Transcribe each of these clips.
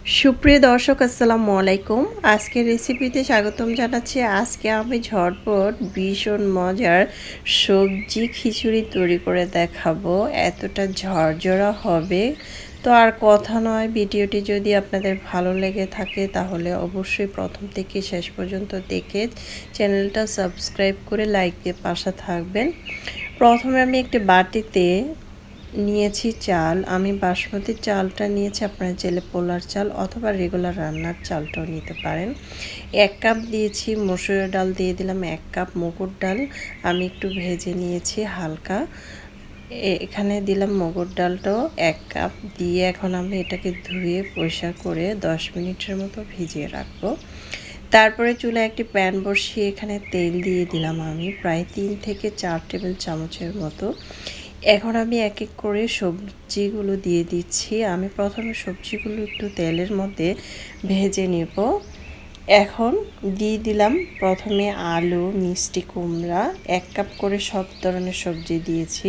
সুপ্রিয় দর্শক আসসালামু আলাইকুম। আজকের রেসিপিতে স্বাগতম জানাচ্ছি। আজকে আমি ঝটপট ভীষণ মজার সবজি খিচুড়ি তৈরি করে দেখাবো। এতটা ঝরঝরা হবে। তো আর কথা নয়, ভিডিওটি যদি আপনাদের ভালো লেগে থাকে তাহলে অবশ্যই প্রথম থেকে শেষ পর্যন্ত দেখে চ্যানেলটা সাবস্ক্রাইব করে লাইক দিয়ে পাশে থাকবেন। প্রথমে আমি একটি বাটিতে নিয়েছি চাল। আমি বাসমতি চালটা নিয়েছি, আপনারা চাইলে পোলার চাল অথবা রেগুলার রান্নার চালটাও নিতে পারেন। 1 কাপ দিয়েছি মসুর ডাল, দিয়ে দিলাম 1 কাপ মুগের ডাল। আমি একটু ভেজে নিয়েছি হালকা। এখানে দিলাম মুগের ডালটাও 1 কাপ দিয়ে এখন আমি এটাকে ধুয়ে পরিষ্কার করে 10 মিনিটের মতো ভিজিয়ে রাখবো। তারপরে চুলায় একটি প্যান বসিয়ে এখানে তেল দিয়ে দিলাম আমি প্রায় 3 থেকে 4 টেবিল চামচের মতো। এখন আমি এক এক করে সবজিগুলো দিয়ে দিচ্ছি। আমি প্রথমে সবজিগুলো একটু তেলের মধ্যে ভেজে নেব। এখন দিয়ে দিলাম প্রথমে আলু, মিষ্টি কুমড়া, 1 কাপ করে সব ধরনের সবজি দিয়েছি।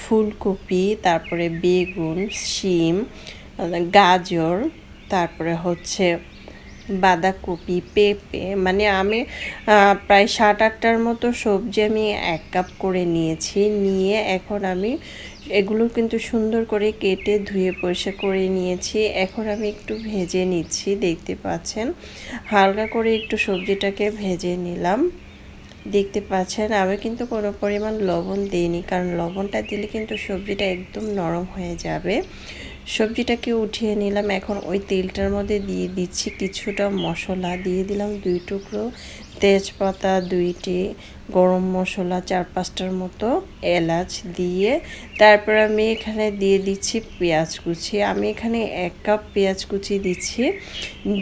ফুলকপি, তারপরে বেগুন, শিম, গাজর, তারপরে হচ্ছে বাঁধাকপি, পেঁপে, মানে আমি প্রায় 7-8টার মতো সবজি আমি 1 কাপ করে নিয়েছি। নিয়ে এখন আমি এগুলো কিন্তু সুন্দর করে কেটে ধুয়ে পরিষ্কার করে নিয়েছি। এখন আমি একটু ভেজে নিচ্ছি, দেখতে পাচ্ছেন হালকা করে একটু সবজিটাকে ভেজে নিলাম। দেখতে পাচ্ছেন আমি কিন্তু কোনো পরিমাণ লবণ দিইনি, কারণ লবণটা দিলে কিন্তু সবজিটা একদম নরম হয়ে যাবে। সবজিটাকে উঠিয়ে নিলাম। এখন ওই তেলটার মধ্যে দিয়ে দিচ্ছি কিছুটা মশলা। দিয়ে দিলাম 2 টুকরো তেজপাতা, 2টি গরম মশলা, 4-5টার মতো এলাচ দিয়ে তারপর আমি এখানে দিয়ে দিচ্ছি পেঁয়াজ কুচি। আমি এখানে 1 কাপ পেঁয়াজ কুচি দিচ্ছি।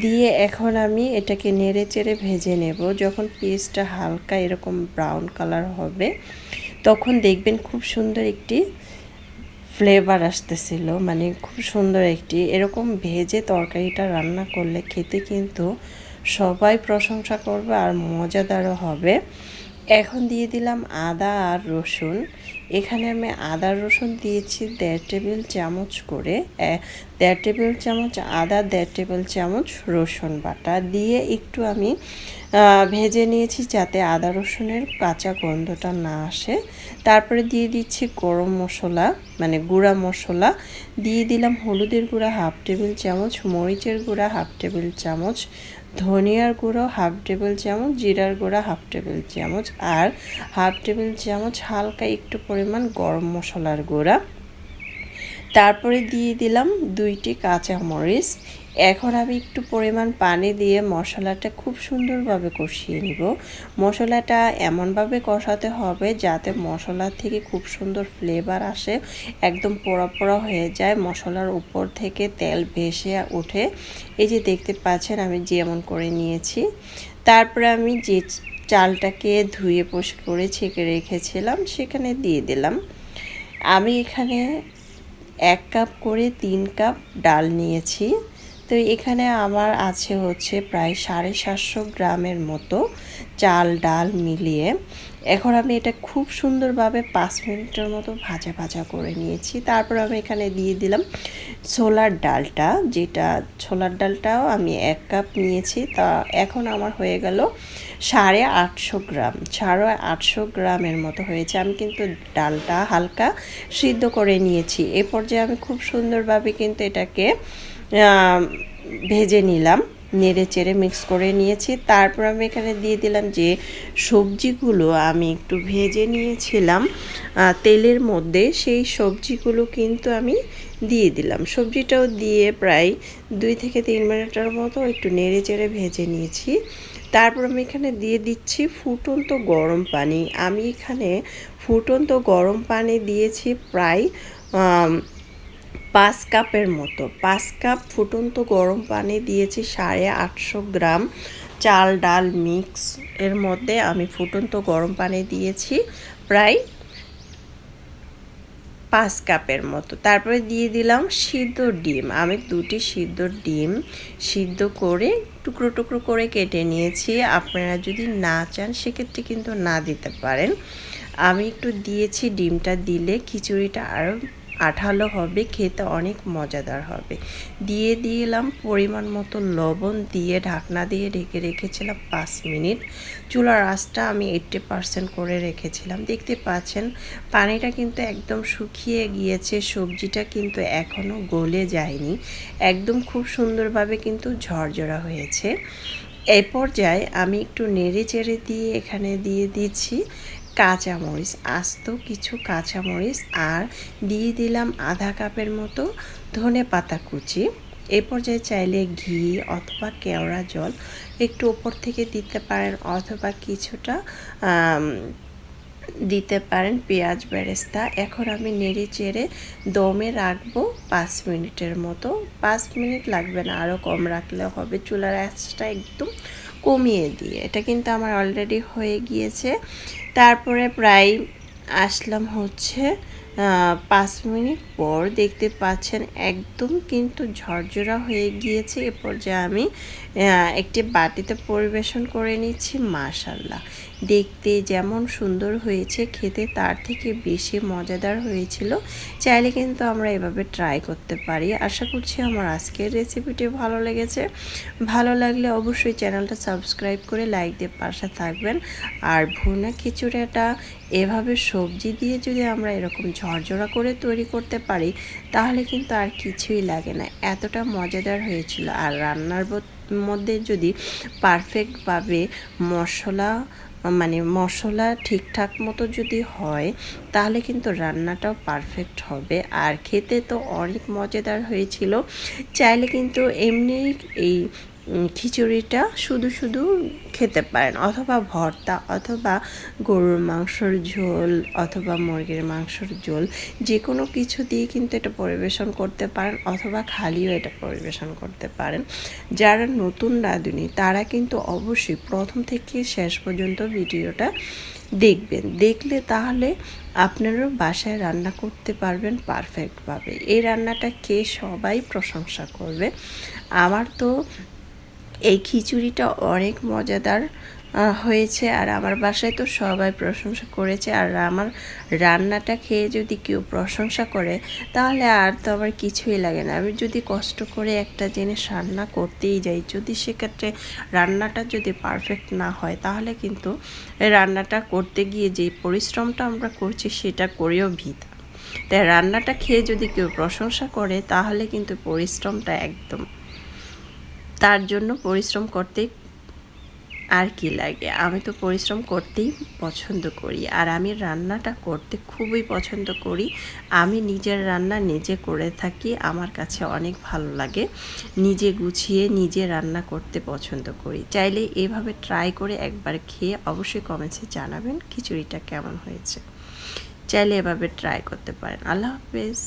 দিয়ে এখন আমি এটাকে নেড়ে চেড়ে ভেজে নেব। যখন পেঁয়াজটা হালকা এরকম ব্রাউন কালার হবে তখন দেখবেন খুব সুন্দর একটি ফ্লেভার আসতেছিল, মানে খুব সুন্দর একটি এরকম ভেজে তরকারিটা রান্না করলে খেতে কিন্তু সবাই প্রশংসা করবে আর মজাদারও হবে। এখন দিয়ে দিলাম আদা আর রসুন। এখানে আমি আদা রসুন দিয়েছি 1.5 টেবিল চামচ করে। 1.5 টেবিল চামচ আদা, 1.5 টেবিল চামচ রসুন বাটা দিয়ে একটু আমি ভেজে নিয়েছি যাতে আদা রসুনের কাঁচা গন্ধটা না আসে। তারপরে দিয়ে দিচ্ছি গরম মশলা, মানে গুঁড়া মশলা। দিয়ে দিলাম হলুদের গুঁড়া 1/2 টেবিল চামচ, মরিচের গুঁড়া 1/2 টেবিল চামচ, ধনিয়ার গুঁড়ো 1/2 টেবিল চামচ, জিরার গুঁড়া 1/2 টেবিল চামচ আর 1/2 টেবিল চামচ হালকা একটু পরিমাণ গরম মশলার গুঁড়া। তারপরে দিয়ে দিলাম 2টি কাঁচামরিচ। এখন আমি একটু পরিমাণ পানি দিয়ে মশলাটা খুব সুন্দরভাবে কষিয়ে নিব। মশলাটা এমনভাবে কষাতে হবে যাতে মশলা থেকে খুব সুন্দর ফ্লেভার আসে, একদম পোড়া পোড়া হয়ে যায়, মশলার উপর থেকে তেল ভেসে ওঠে। এই যে দেখতে পাচ্ছেন আমি যেমন করে নিয়েছি। তারপরে আমি যে চালটাকে ধুয়ে পরিষ্কার করে ছেঁকে রেখেছিলাম সেখানে দিয়ে দিলাম। আমি এখানে 1 কাপ করে 3 কাপ ডাল নিয়েছি। তো এখানে আমার আছে হচ্ছে প্রায় 750 গ্রামের মতো চাল ডাল মিলিয়ে। এখন আমি এটা খুব সুন্দরভাবে 5 মিনিটের মতো ভাজা ভাজা করে নিয়েছি। তারপর আমি এখানে দিয়ে দিলাম ছোলার ডালটা, যেটা ছোলার ডালটাও আমি 1 কাপ নিয়েছি। তা এখন আমার হয়ে গেল 850 গ্রাম, 850 গ্রামের মতো হয়েছে। আমি কিন্তু ডালটা হালকা সিদ্ধ করে নিয়েছি। এ পর্যায়ে আমি খুব সুন্দরভাবে কিন্তু এটাকে ভেজে নিলাম, নেড়ে চেড়ে মিক্স করে নিয়েছি। তারপর আমি এখানে দিয়ে দিলাম যে সবজিগুলো আমি একটু ভেজে নিয়েছিলাম তেলের মধ্যে, সেই সবজিগুলো কিন্তু আমি দিয়ে দিলাম। সবজিটাও দিয়ে প্রায় 2 থেকে 3 মিনিটের মতো একটু নেড়ে চেড়ে ভেজে নিয়েছি। তারপর আমি এখানে দিয়ে দিচ্ছি ফুটন্ত গরম পানি। আমি এখানে ফুটন্ত গরম পানি দিয়েছি প্রায় 5 কাপের মতো। 5 কাপ ফুটন্ত গরম পানি দিয়েছি 850 গ্রাম চাল ডাল মিক্স এর মধ্যে আমি ফুটন্ত গরম পানি দিয়েছি প্রায় 5 কাপের মতো। তারপরে দিয়ে দিলাম সিদ্ধ ডিম। আমি 2টি সিদ্ধ ডিম সিদ্ধ করে টুকরো টুকরো করে কেটে নিয়েছি। আপনারা যদি না চান সেক্ষেত্রে কিন্তু না দিতে পারেন। আমি একটু দিয়েছি, ডিমটা দিলে খিচুড়িটা আরও আঠালো হবে, খেতে অনেক মজাদার হবে। দিয়ে দিলাম পরিমাণ মতো লবণ, দিয়ে ঢাকনা দিয়ে ঢেকে রেখেছিলাম 5 মিনিট। চুলার আঁচটা আমি 80% করে রেখেছিলাম। দেখতে পাচ্ছেন পানিটা কিন্তু একদম শুকিয়ে গিয়েছে, সবজিটা কিন্তু এখনও গলে যায়নি, একদম খুব সুন্দরভাবে কিন্তু ঝরঝরা হয়েছে। এই পর্যায়ে আমি একটু নেড়ে চেড়ে দিয়ে এখানে দিয়ে দিচ্ছি কাঁচামরিচ, আস্ত কিছু কাঁচামরিচ, আর দিয়ে দিলাম আধা কাপের মতো ধনেপাতা কুচি। এ পর্যায়ে চাইলে ঘি অথবা কেওড়া জল একটু ওপর থেকে দিতে পারেন, অথবা কিছুটা দিতে পারেন পেঁয়াজ বেরেস্তা। এখন আমি নেড়ে চেড়ে দমে রাখবো 5 মিনিটের মতো। 5 মিনিট লাগবে না, আরও কম রাখলে হবে। চুলার আঁচটা একদম কমিয়ে দিয়ে, এটা কিন্তু আমার অলরেডি হয়ে গিয়েছে। তারপরে প্রায় আসলাম হচ্ছে 5 মিনিট পর, দেখতে পাচ্ছেন একদম কিন্তু ঝরঝরা হয়ে গিয়েছে। এ পর্যায়ে আমি একটি বাটিতে পরিবেশন করে নিচ্ছি। মাশাআল্লাহ, দেখতে যেমন সুন্দর হয়েছে, খেতে তার থেকে বেশি মজাদার হয়েছিল। চাইলে কিন্তু আমরা এভাবে ট্রাই করতে পারি। আশা করছি আমার আজকের রেসিপিটি ভালো লেগেছে। ভালো লাগলে অবশ্যই চ্যানেলটা সাবস্ক্রাইব করে লাইক দিয়ে পাশে থাকবেন। আর ভুনা খিচুড়িটা এভাবে সবজি দিয়ে যদি আমরা এরকম ঝরঝরা করে তৈরি করতে পারি, তাহলে কিন্তু আর কিছুই লাগে না, এতটা মজাদার হয়েছিল। আর রান্নার মধ্যে যদি পারফেক্টভাবে মশলা ঠিকঠাক মতো যদি হয়, তাহলে কিন্তু রান্নাটাও পারফেক্ট হবে। আর খেতে তো অনেক মজাদার হয়েছিল। চাইলে কিন্তু এমনি এই খিচুড়িটা শুধু শুধু খেতে পারেন, অথবা ভর্তা, অথবা গরুর মাংসর ঝোল, অথবা মুরগির মাংসর ঝোল, যে কোনো কিছু দিয়ে কিন্তু এটা পরিবেশন করতে পারেন, অথবা খালিও এটা পরিবেশন করতে পারেন। যারা নতুন রাঁধুনি তারা কিন্তু অবশ্যই প্রথম থেকে শেষ পর্যন্ত ভিডিওটা দেখবেন, দেখলে তাহলে আপনারাও বাসায় রান্না করতে পারবেন পারফেক্টভাবে। এই রান্নাটা খেয়ে সবাই প্রশংসা করবে। আমার তো এই খিচুড়িটা অনেক মজাদার হয়েছে, আর আমার বাসায় তো সবাই প্রশংসা করেছে। আর আমার রান্নাটা খেয়ে যদি কেউ প্রশংসা করে, তাহলে আর তো আমার কিছুই লাগে না। আমি যদি কষ্ট করে একটা জিনিস রান্না করতেই যাই, যদি সেক্ষেত্রে রান্নাটা যদি পারফেক্ট না হয়, তাহলে কিন্তু রান্নাটা করতে গিয়ে যে পরিশ্রমটা আমরা করছি সেটা করেও বৃথা। তাই রান্নাটা খেয়ে যদি কেউ প্রশংসা করে, তাহলে কিন্তু পরিশ্রমটা একদম, তার জন্য পরিশ্রম করতে আর কি লাগে। আমি তো পরিশ্রম করতেই পছন্দ করি, আর আমি রান্নাটা করতে খুবই পছন্দ করি। আমি নিজের রান্না নিজে করে থাকি, আমার কাছে অনেক ভালো লাগে। নিজে গুছিয়ে নিজে রান্না করতে পছন্দ করি। চাইলে এভাবে ট্রাই করে একবার খেয়ে অবশ্যই কমেন্টসে জানাবেন খিচুড়িটা কেমন হয়েছে। চাইলে এভাবে ট্রাই করতে পারেন। আল্লাহ হাফেজ।